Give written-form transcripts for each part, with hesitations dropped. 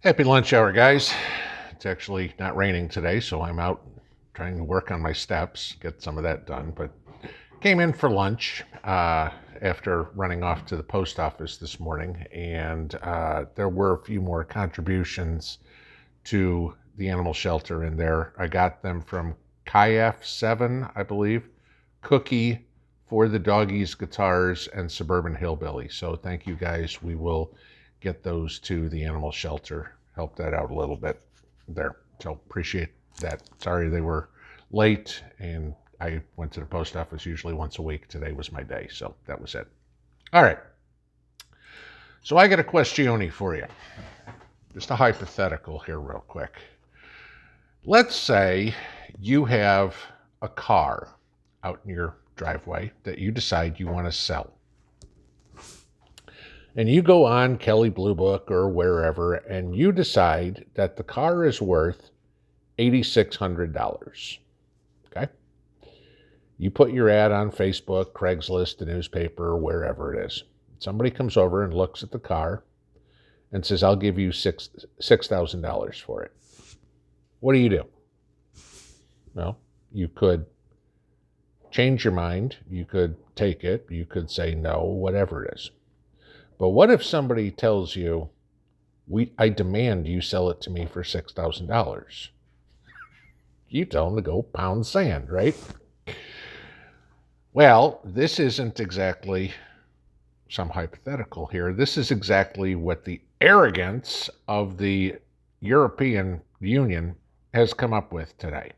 Happy lunch hour, guys. It's actually not raining today, so I'm out trying to work on my steps, get some of that done. But came in for lunch after running off to the post office this morning, and there were a few more contributions to the animal shelter in there. I got them from KF7, I believe, Cookie, For the Doggies Guitars, and Suburban Hillbilly. So thank you guys. We will get those to the animal shelter. Help that out a little bit there. So appreciate that. Sorry they were late, and I went to the post office usually once a week. Today was my day, so that was it. All right. So I got a questione for you. Just a hypothetical here real quick. Let's say you have a car out in your driveway that you decide you want to sell. And you go on Kelley Blue Book or wherever, and you decide that the car is worth $8,600. Okay? You put your ad on Facebook, Craigslist, the newspaper, wherever it is. Somebody comes over and looks at the car and says, I'll give you $6,000 for it. What do? Well, you could change your mind. You could take it. You could say no, whatever it is. But what if somebody tells you, I demand you sell it to me for $6,000? You tell them to go pound sand, right? Well, this isn't exactly some hypothetical here. This is exactly what the arrogance of the European Union has come up with today.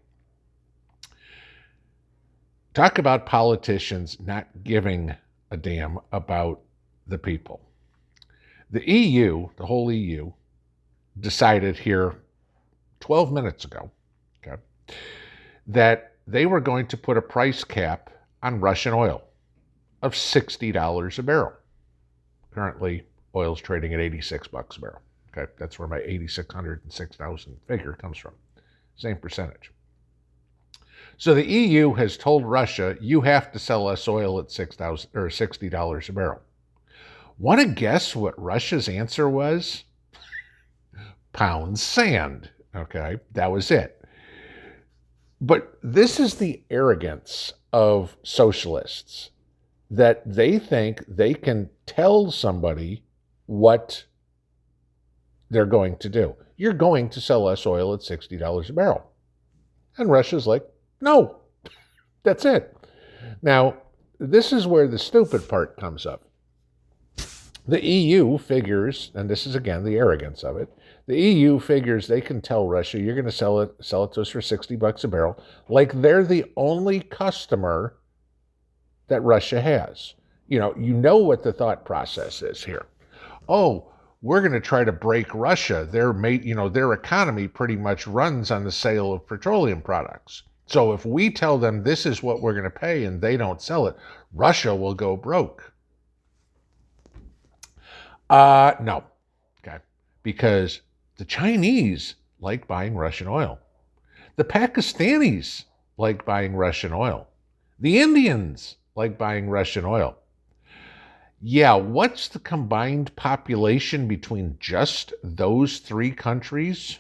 Talk about politicians not giving a damn about the people. The EU, the whole EU, decided here 12 minutes ago, okay, that they were going to put a price cap on Russian oil of $60 a barrel. Currently, oil's trading at $86 a barrel. Okay, that's where my 8,600 and 6,000 figure comes from. Same percentage. So the EU has told Russia, you have to sell us oil at $60 a barrel. Want to guess what Russia's answer was? Pound sand. Okay, that was it. But this is the arrogance of socialists, that they think they can tell somebody what they're going to do. You're going to sell us oil at $60 a barrel. And Russia's like, no, that's it. Now, this is where the stupid part comes up. The EU figures, and this is again the arrogance of it, the EU figures they can tell Russia, you're going to sell it to us for $60 a barrel, like they're the only customer that Russia has. You know what the thought process is here. Oh, we're going to try to break Russia. Their economy pretty much runs on the sale of petroleum products. So if we tell them this is what we're going to pay and they don't sell it, Russia will go broke. No. Okay. Because the Chinese like buying Russian oil. The Pakistanis like buying Russian oil. The Indians like buying Russian oil. Yeah, what's the combined population between just those three countries?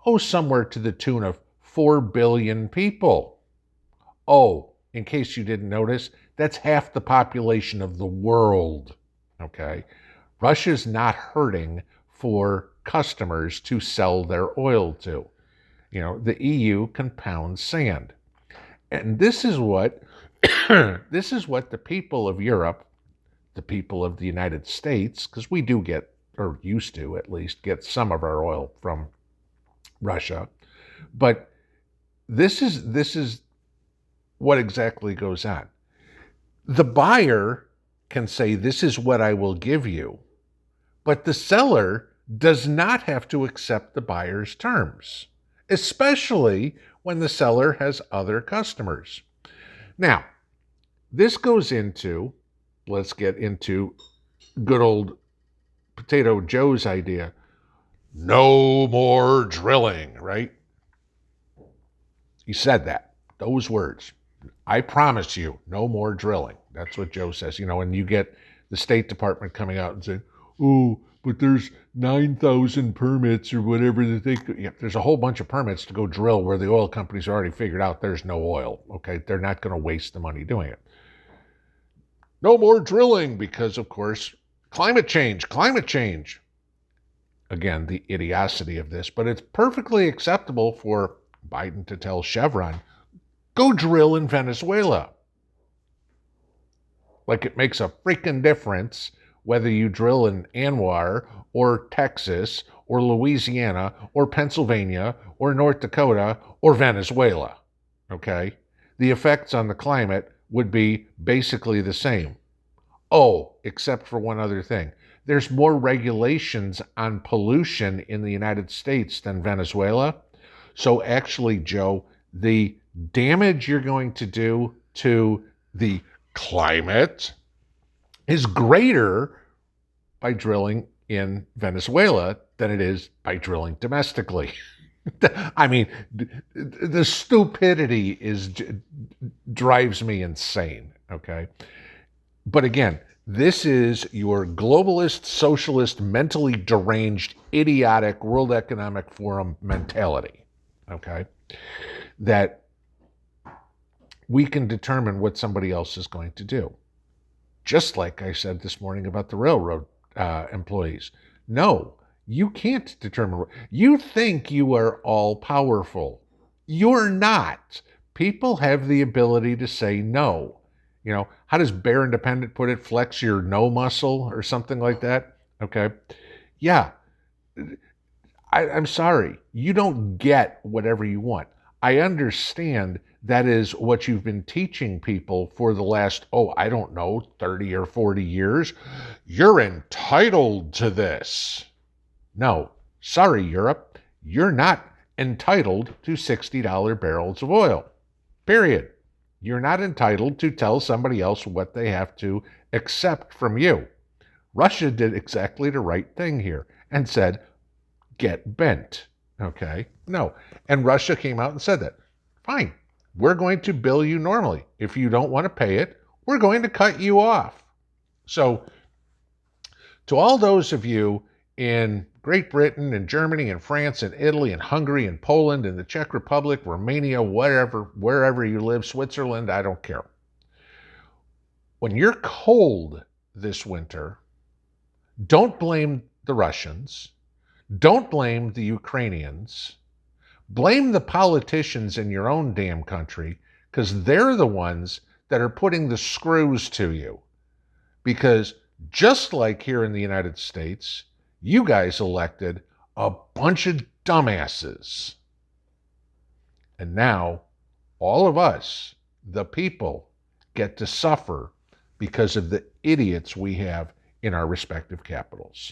Oh, somewhere to the tune of 4 billion people. Oh, in case you didn't notice, that's half the population of the world. Okay? Russia's not hurting for customers to sell their oil to. The EU can pound sand. And this is what the people of Europe, the people of the United States, because we do get, or used to at least, get some of our oil from Russia. But this is what exactly goes on. The buyer can say, this is what I will give you. But the seller does not have to accept the buyer's terms, especially when the seller has other customers. Now, this goes into, let's get into good old Potato Joe's idea. No more drilling, right? He said that, those words. I promise you, no more drilling. That's what Joe says. And you get the State Department coming out and saying, oh, but there's 9,000 permits or whatever that they could. Yeah, there's a whole bunch of permits to go drill where the oil companies already figured out there's no oil. Okay, they're not going to waste the money doing it. No more drilling because, of course, climate change. Again, the idiocity of this, but it's perfectly acceptable for Biden to tell Chevron, go drill in Venezuela. Like it makes a freaking difference whether you drill in Anwar or Texas or Louisiana or Pennsylvania or North Dakota or Venezuela, okay? The effects on the climate would be basically the same. Oh, except for one other thing. There's more regulations on pollution in the United States than Venezuela. So actually, Joe, the damage you're going to do to the climate is greater by drilling in Venezuela than it is by drilling domestically. I mean, the stupidity drives me insane, okay? But again, this is your globalist, socialist, mentally deranged, idiotic World Economic Forum mentality, okay? That we can determine what somebody else is going to do. Just like I said this morning about the railroad employees. No, you can't determine. You think you are all powerful. You're not. People have the ability to say no. You know, how does Bear Independent put it? Flex your no muscle or something like that. Okay. Yeah. I'm sorry. You don't get whatever you want. I understand that is what you've been teaching people for the last, 30 or 40 years. You're entitled to this. No, sorry, Europe. You're not entitled to $60 barrels of oil. Period. You're not entitled to tell somebody else what they have to accept from you. Russia did exactly the right thing here and said, get bent. Okay? No. And Russia came out and said that. Fine. We're going to bill you normally. If you don't want to pay it, we're going to cut you off. So, to all those of you in Great Britain and Germany and France and Italy and Hungary and Poland and the Czech Republic, Romania, wherever you live, Switzerland, I don't care. When you're cold this winter, don't blame the Russians. Don't blame the Ukrainians. Blame the politicians in your own damn country, because they're the ones that are putting the screws to you. Because just like here in the United States, you guys elected a bunch of dumbasses. And now all of us, the people, get to suffer because of the idiots we have in our respective capitals.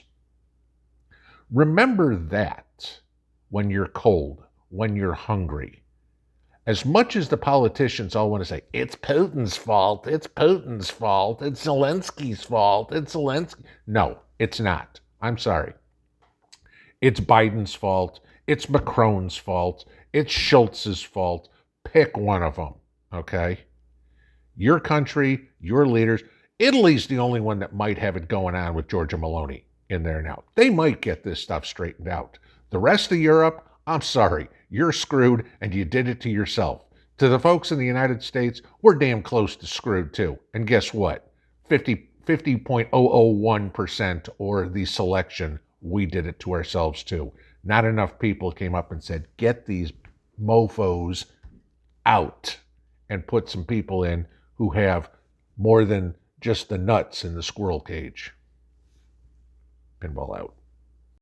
Remember that when you're cold, when you're hungry. As much as the politicians all want to say, it's Putin's fault, it's Putin's fault, it's Zelensky's fault, it's Zelensky. No, it's not. I'm sorry. It's Biden's fault. It's Macron's fault. It's Schultz's fault. Pick one of them, okay? Your country, your leaders. Italy's the only one that might have it going on with Giorgia Meloni in there now. They might get this stuff straightened out. The rest of Europe, I'm sorry, you're screwed and you did it to yourself. To the folks in the United States, we're damn close to screwed too. And guess what? 50.001% or the selection, we did it to ourselves too. Not enough people came up and said, get these mofos out and put some people in who have more than just the nuts in the squirrel cage. Pinball out.